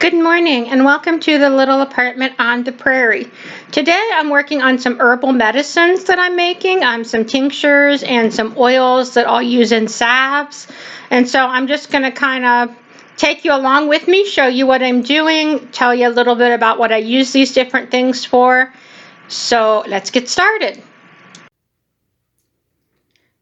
Good morning and welcome to the little apartment on the prairie. Today I'm working on some herbal medicines that I'm making, some tinctures and some oils that I'll use in salves. And so I'm just going to kind of take you along with me, show you what I'm doing, tell you a little bit about what I use these different things for. So let's get started.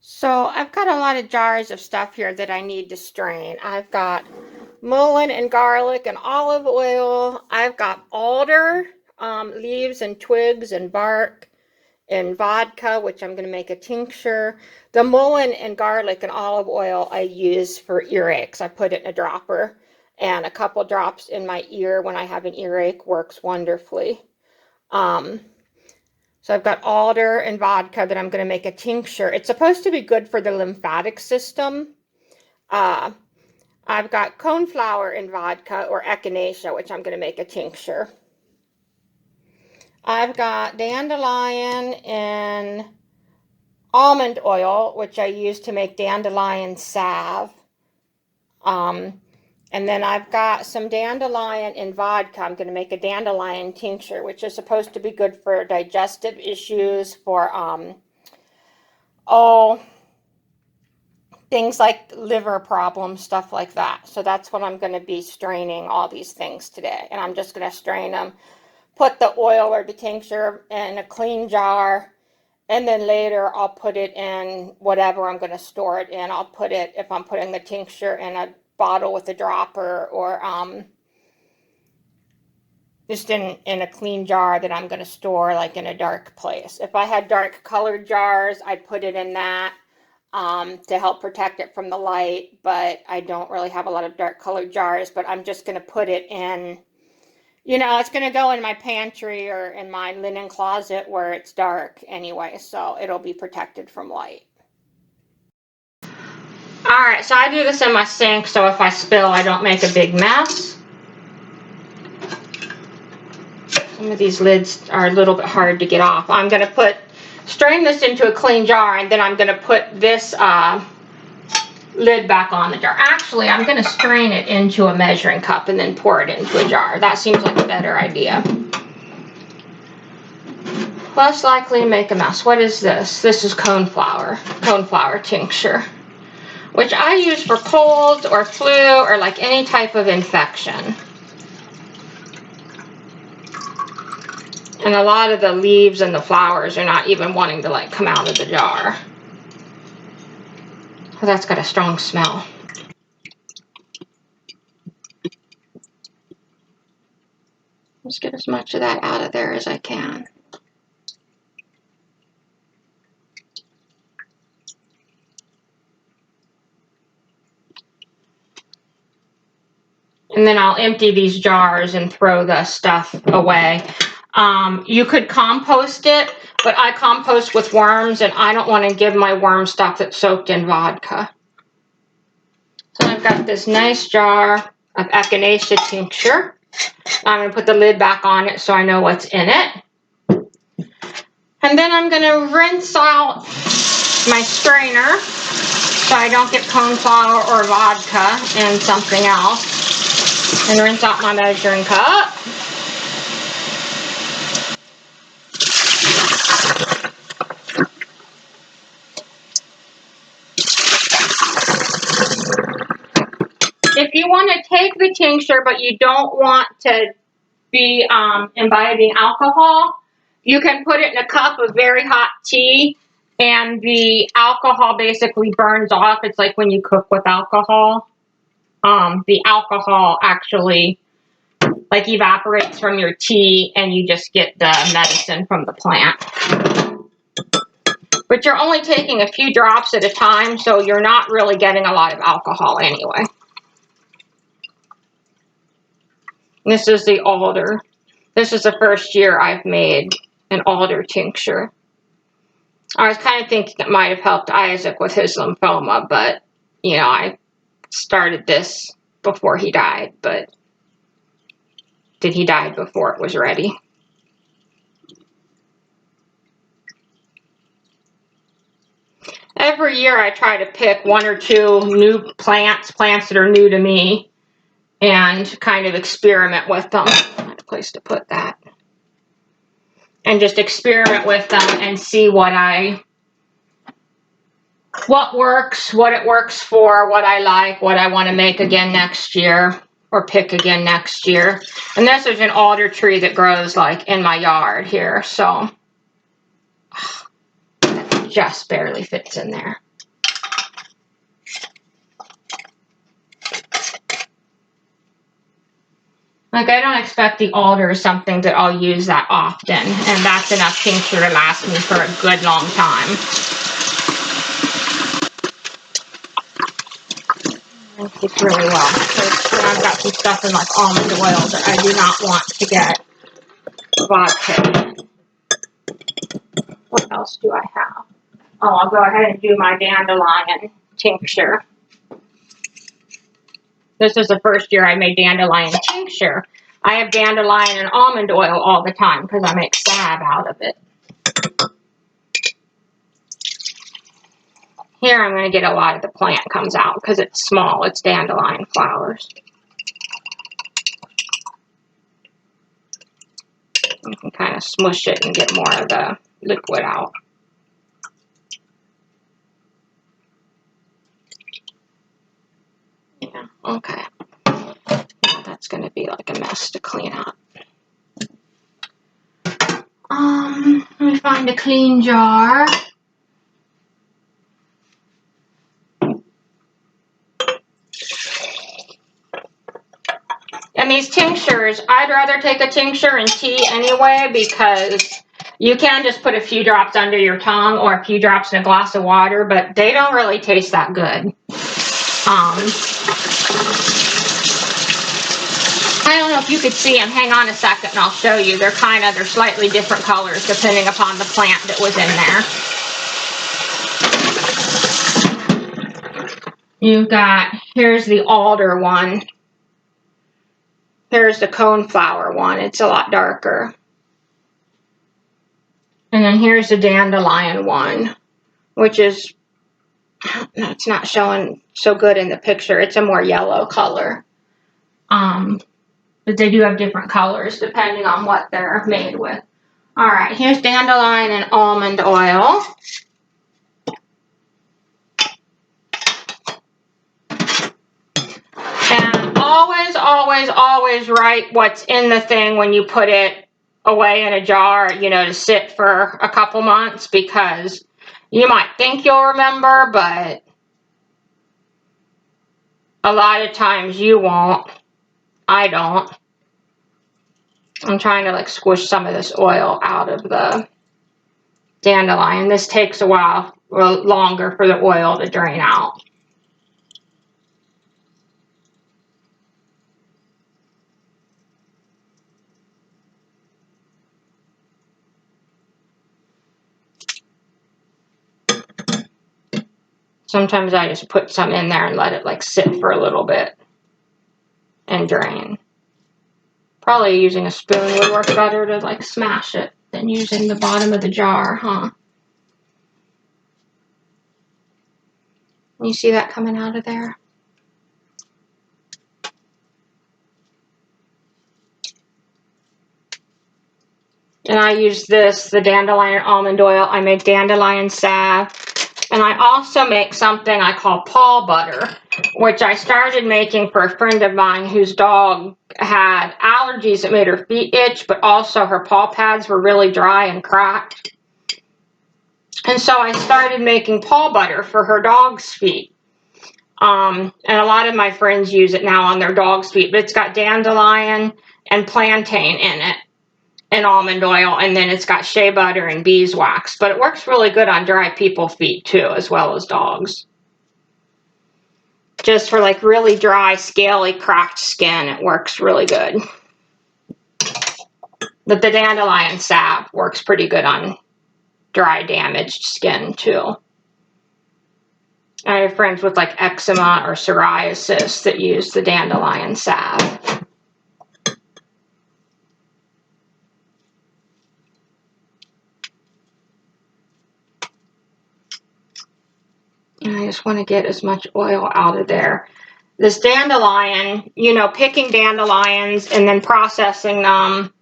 So I've got a lot of jars of stuff here that I need to strain. I've got mullein and garlic and olive oil. I've got alder leaves and twigs and bark and vodka, which I'm going to make a tincture. The mullein and garlic and olive oil I use for earaches. I put it in a dropper, and a couple drops in my ear when I have an earache works wonderfully. So I've got alder and vodka that I'm going to make a tincture. It's supposed to be good for the lymphatic system. I've got coneflower and vodka or echinacea, which I'm going to make a tincture. I've got dandelion and almond oil, which I use to make dandelion salve. And then I've got some dandelion and vodka. I'm going to make a dandelion tincture, which is supposed to be good for digestive issues, for, things like liver problems, stuff like that. So that's what I'm going to be straining all these things today. And I'm just going to strain them, put the oil or the tincture in a clean jar, and then later I'll put it in whatever I'm going to store it in. I'll put it, if I'm putting the tincture in a bottle with a dropper, or just in a clean jar that I'm going to store like in a dark place. If I had dark colored jars, I'd put it in that to help protect it from the light, but I don't really have a lot of dark colored jars. But I'm just going to put it in, it's going to go in my pantry or in my linen closet where it's dark anyway, so it'll be protected from light. Alright, so I do this in my sink, so if I spill, I don't make a big mess. Some of these lids are a little bit hard to get off. I'm going to strain this into a clean jar, and then I'm going to put this lid back on the jar. Actually, I'm going to strain it into a measuring cup and then pour it into a jar. That seems like a better idea. Less likely to make a mess. What is this? This is coneflower tincture, which I use for colds or flu or like any type of infection. And a lot of the leaves and the flowers are not even wanting to like come out of the jar. Oh, that's got a strong smell. Let's get as much of that out of there as I can. And then I'll empty these jars and throw the stuff away. You could compost it, but I compost with worms, and I don't want to give my worm stuff that's soaked in vodka. So I've got this nice jar of echinacea tincture. I'm going to put the lid back on it so I know what's in it. And then I'm going to rinse out my strainer so I don't get coneflower or vodka in something else. And rinse out my measuring cup. If you want to take the tincture but you don't want to be imbibing alcohol, you can put it in a cup of very hot tea, and the alcohol basically burns off. It's like when you cook with alcohol. The alcohol actually like evaporates from your tea, and you just get the medicine from the plant. But you're only taking a few drops at a time, so you're not really getting a lot of alcohol anyway. This is the alder. This is the first year I've made an alder tincture. I was kind of thinking it might have helped Isaac with his lymphoma, but, I started this before he died, but did he die before it was ready? Every year I try to pick one or two new plants that are new to me, and kind of experiment with them. Find a place to put that. And just experiment with them and see what works, what it works for, what I like, what I want to make again next year or pick again next year. And this is an alder tree that grows like in my yard here, so it just barely fits in there. Like, I don't expect the alder is something that I'll use that often, and that's enough tincture to last me for a good long time. It's really well. So I've got some stuff in like almond oil that I do not want to get vodka. What else do I have? Oh, I'll go ahead and do my dandelion tincture. This is the first year I made dandelion tincture. I have dandelion and almond oil all the time because I make salve out of it. Here I'm going to get a lot of the plant comes out because it's small. It's dandelion flowers. You can kind of smush it and get more of the liquid out. Yeah, okay. Now that's going to be like a mess to clean up. Let me find a clean jar. And these tinctures, I'd rather take a tincture in tea anyway, because you can just put a few drops under your tongue or a few drops in a glass of water, but they don't really taste that good. I don't know if you could see them. Hang on a second and I'll show you. They're slightly different colors depending upon the plant that was in there. You've got, here's the alder one. Here's the coneflower one. It's a lot darker. And then here's the dandelion one, which is, it's not showing so good in the picture. It's a more yellow color. But they do have different colors depending on what they're made with. All right, here's dandelion and almond oil. And always, always, always write what's in the thing when you put it away in a jar, you know, to sit for a couple months, because you might think you'll remember, but a lot of times you won't. I don't. I'm trying to like squish some of this oil out of the dandelion. This takes a while longer for the oil to drain out. Sometimes I just put some in there and let it like sit for a little bit and drain. Probably using a spoon would work better to like smash it than using the bottom of the jar, huh? You see that coming out of there? And I use this, the dandelion and almond oil. I make dandelion salve. And I also make something I call paw butter, which I started making for a friend of mine whose dog had allergies that made her feet itch, but also her paw pads were really dry and cracked. And so I started making paw butter for her dog's feet. And a lot of my friends use it now on their dog's feet, but it's got dandelion and plantain in it, and almond oil, and then it's got shea butter and beeswax. But it works really good on dry people feet too, as well as dogs. Just for like really dry, scaly, cracked skin, it works really good. But the dandelion sap works pretty good on dry, damaged skin too. I have friends with like eczema or psoriasis that use the dandelion salve. And I just want to get as much oil out of there. this dandelion, you know, picking dandelions and then processing them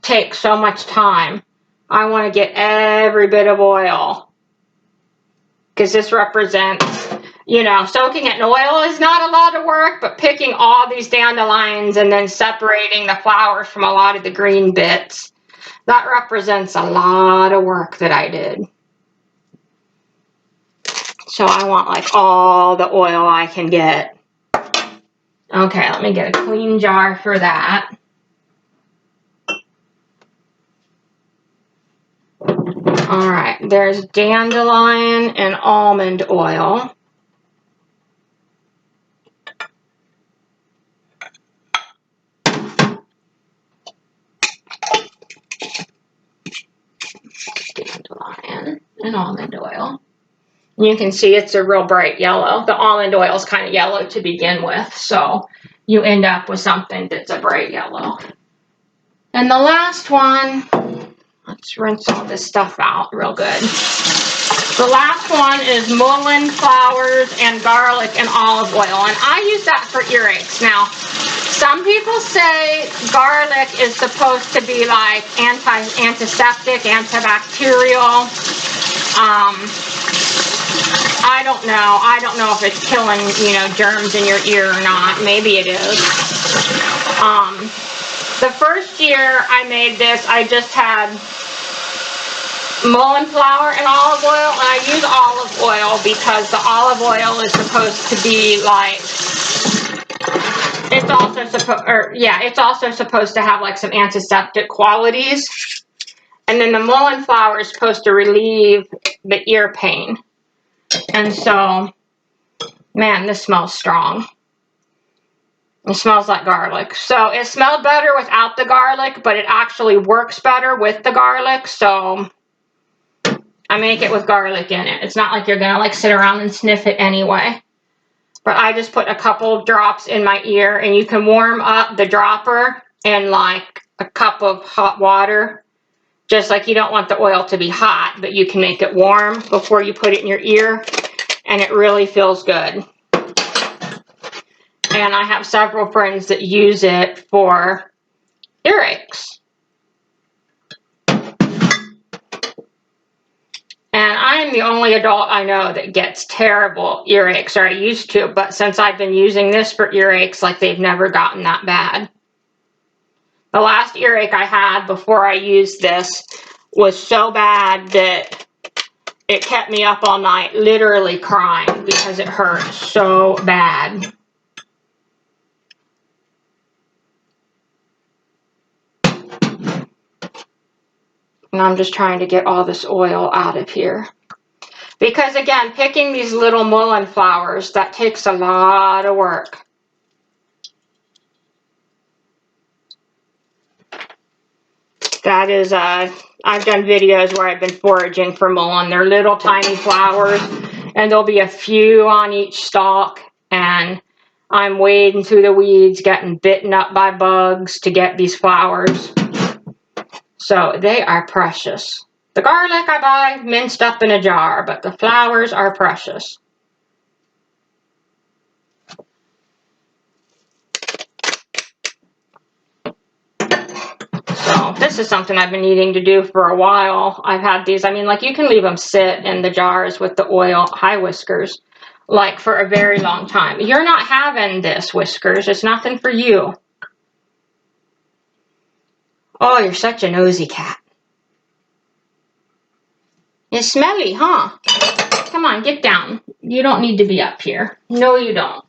takes so much time. I want to get every bit of oil because this represents, you know, soaking it in oil is not a lot of work, but picking all these dandelions and then separating the flowers from a lot of the green bits, that represents a lot of work that I did. So I want like all the oil I can get. Okay, let me get a clean jar for that. All right, there's dandelion and almond oil. Dandelion and almond oil. You can see it's a real bright yellow. The almond oil is kind of yellow to begin with, so you end up with something that's a bright yellow. And the last one, let's rinse all this stuff out real good. The last one is mullein flowers and garlic and olive oil, and I use that for earaches. Now, some people say garlic is supposed to be like antiseptic, antibacterial. I don't know. I don't know if it's killing, you know, germs in your ear or not. Maybe it is. The first year I made this, I just had mullein flower and olive oil, and I use olive oil because the olive oil is supposed to be like, it's also supposed to have like some antiseptic qualities. And then the mullein flower is supposed to relieve the ear pain. And so, man, this smells strong. It smells like garlic. So it smelled better without the garlic, but it actually works better with the garlic. So I make it with garlic in it. It's not like you're gonna like sit around and sniff it anyway. But I just put a couple drops in my ear, and you can warm up the dropper in like a cup of hot water. Just like you don't want the oil to be hot, but you can make it warm before you put it in your ear, and it really feels good. And I have several friends that use it for earaches. And I'm the only adult I know that gets terrible earaches, or I used to, but since I've been using this for earaches, like they've never gotten that bad. The last earache I had before I used this was so bad that it kept me up all night, literally crying because it hurt so bad. And I'm just trying to get all this oil out of here. Because again, picking these little mullein flowers, that takes a lot of work. That is, I've done videos where I've been foraging for mullein. They're little tiny flowers, and there'll be a few on each stalk, and I'm wading through the weeds, getting bitten up by bugs to get these flowers. So they are precious. The garlic I buy minced up in a jar, but the flowers are precious. So this is something I've been needing to do for a while. I've had these, I mean, like you can leave them sit in the jars with the oil, hi Whiskers, like for a very long time. You're not having this, Whiskers. It's nothing for you. Oh, you're such a nosy cat. It's smelly, huh? Come on, get down. You don't need to be up here. No, you don't.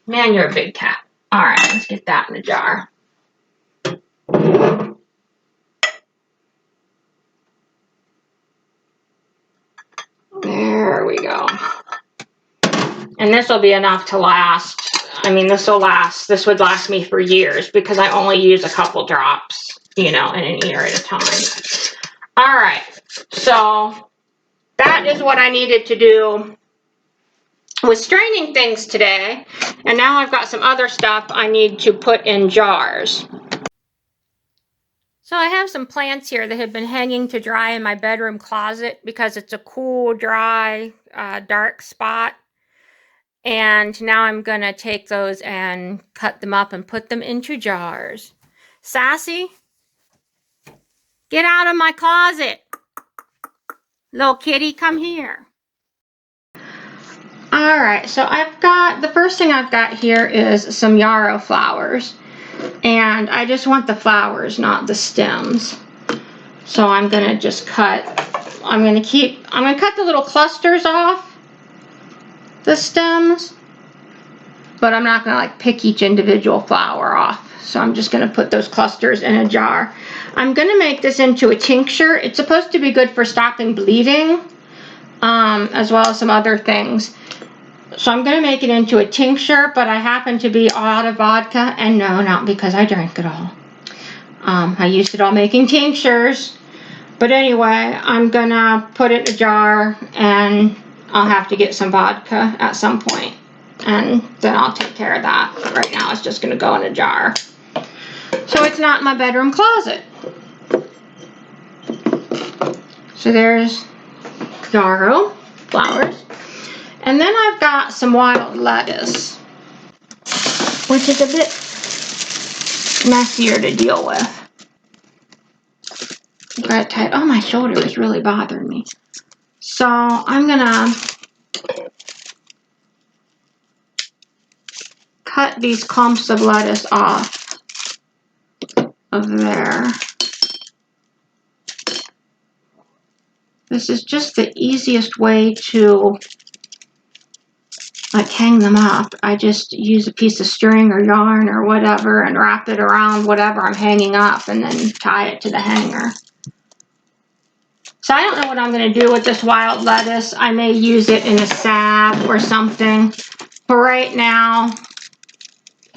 Man, you're a big cat. All right, let's get that in the jar. There we go. And this will be enough to last. I mean, this will last. This would last me for years because I only use a couple drops, you know, in an ear at a time. All right. So that is what I needed to do with straining things today. And now I've got some other stuff I need to put in jars. So I have some plants here that have been hanging to dry in my bedroom closet because it's a cool, dry, dark spot. And now I'm going to take those and cut them up and put them into jars. Sassy, get out of my closet. Little kitty, come here. Alright, so the first thing I've got here is some yarrow flowers. And I just want the flowers, not the stems. So I'm going to just I'm going to cut the little clusters off the stems, but I'm not going to like pick each individual flower off. So I'm just going to put those clusters in a jar. I'm going to make this into a tincture. It's supposed to be good for stopping bleeding, as well as some other things. So I'm going to make it into a tincture, but I happen to be out of vodka, and no, not because I drank it all. I used it all making tinctures. But anyway, I'm going to put it in a jar, and I'll have to get some vodka at some point, and then I'll take care of that. But right now it's just going to go in a jar. So it's not in my bedroom closet. So there's yarrow flowers. And then I've got some wild lettuce, which is a bit messier to deal with. Got it tight. Oh, my shoulder is really bothering me. So I'm gonna cut these clumps of lettuce off of there. This is just the easiest way to like hang them up. I just use a piece of string or yarn or whatever and wrap it around whatever I'm hanging up and then tie it to the hanger. So I don't know what I'm going to do with this wild lettuce. I may use it in a salve or something. But right now,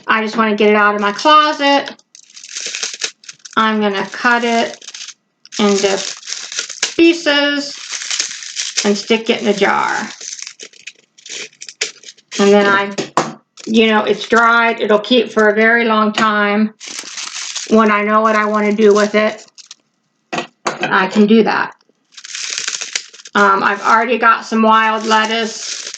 I just want to get it out of my closet. I'm going to cut it into pieces and stick it in a jar. And then it's dried. It'll keep for a very long time. When I know what I want to do with it, I can do that. I've already got some wild lettuce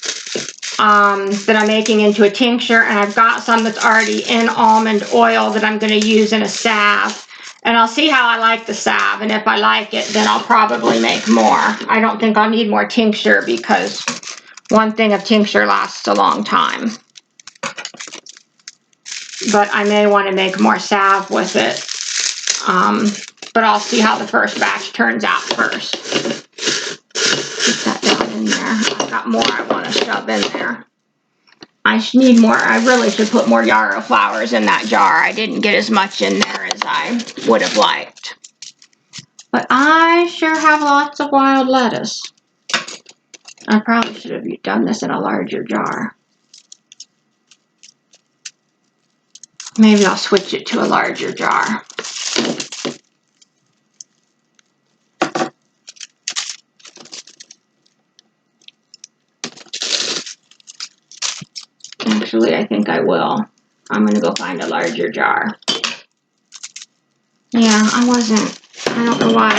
that I'm making into a tincture, and I've got some that's already in almond oil that I'm going to use in a salve. And I'll see how I like the salve, and if I like it, then I'll probably make more. I don't think I'll need more tincture because one thing of tincture lasts a long time. But I may want to make more salve with it. But I'll see how the first batch turns out first. Put that down in there. I've got more I want to shove in there. I need more. I really should put more yarrow flowers in that jar. I didn't get as much in there as I would have liked. But I sure have lots of wild lettuce. I probably should have done this in a larger jar. Maybe I'll switch it to a larger jar. Actually, I think I will. I'm going to go find a larger jar. Yeah, I don't know why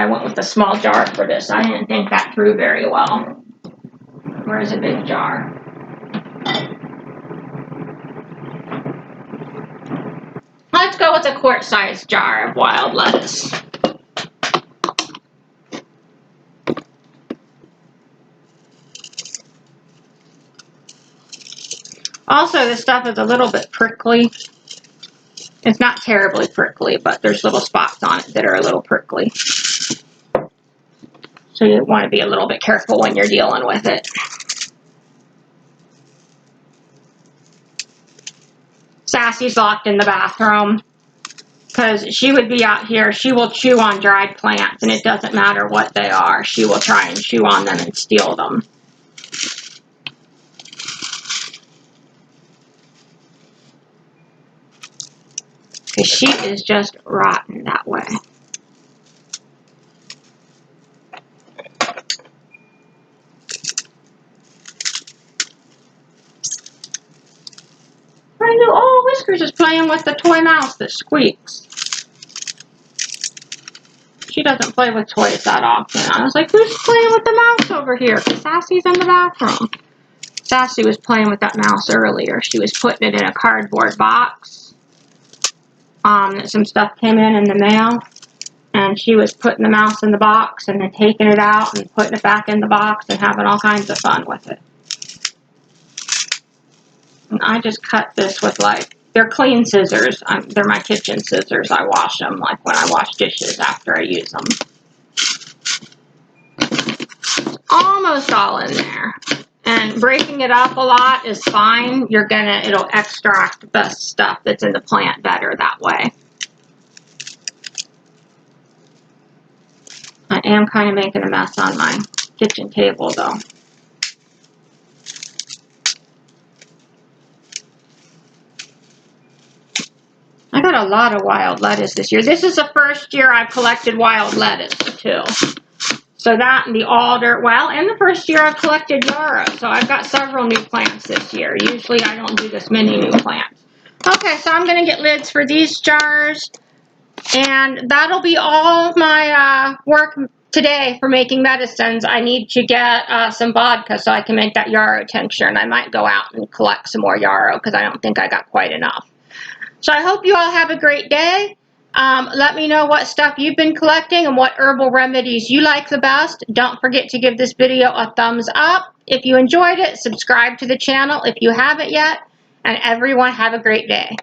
I went with the small jar for this. I didn't think that through very well. Where's a big jar? Let's go with a quart-sized jar of wild lettuce. Also, this stuff is a little bit prickly. It's not terribly prickly, but there's little spots on it that are a little prickly. So you want to be a little bit careful when you're dealing with it. Sassy's locked in the bathroom because she would be out here. She will chew on dried plants, and it doesn't matter what they are. She will try and chew on them and steal them. Because she is just rotten that way. I knew, oh, Whiskers is playing with the toy mouse that squeaks. She doesn't play with toys that often. I was like, who's playing with the mouse over here? Because Sassy's in the bathroom. Sassy was playing with that mouse earlier. She was putting it in a cardboard box. Some stuff came in the mail. And she was putting the mouse in the box and then taking it out and putting it back in the box and having all kinds of fun with it. And I just cut this with, like, they're clean scissors. They're my kitchen scissors. I wash them, like, when I wash dishes after I use them. Almost all in there. And breaking it up a lot is fine. It'll extract the stuff that's in the plant better that way. I am kind of making a mess on my kitchen table, though. I got a lot of wild lettuce this year. This is the first year I've collected wild lettuce, too. So that and the alder, well, and the first year I've collected yarrow. So I've got several new plants this year. Usually I don't do this many new plants. Okay, so I'm going to get lids for these jars. And that'll be all my work today for making medicines. I need to get some vodka so I can make that yarrow tincture. And I might go out and collect some more yarrow because I don't think I got quite enough. So I hope you all have a great day. Let me know what stuff you've been collecting and what herbal remedies you like the best. Don't forget to give this video a thumbs up. If you enjoyed it, subscribe to the channel if you haven't yet. And everyone have a great day.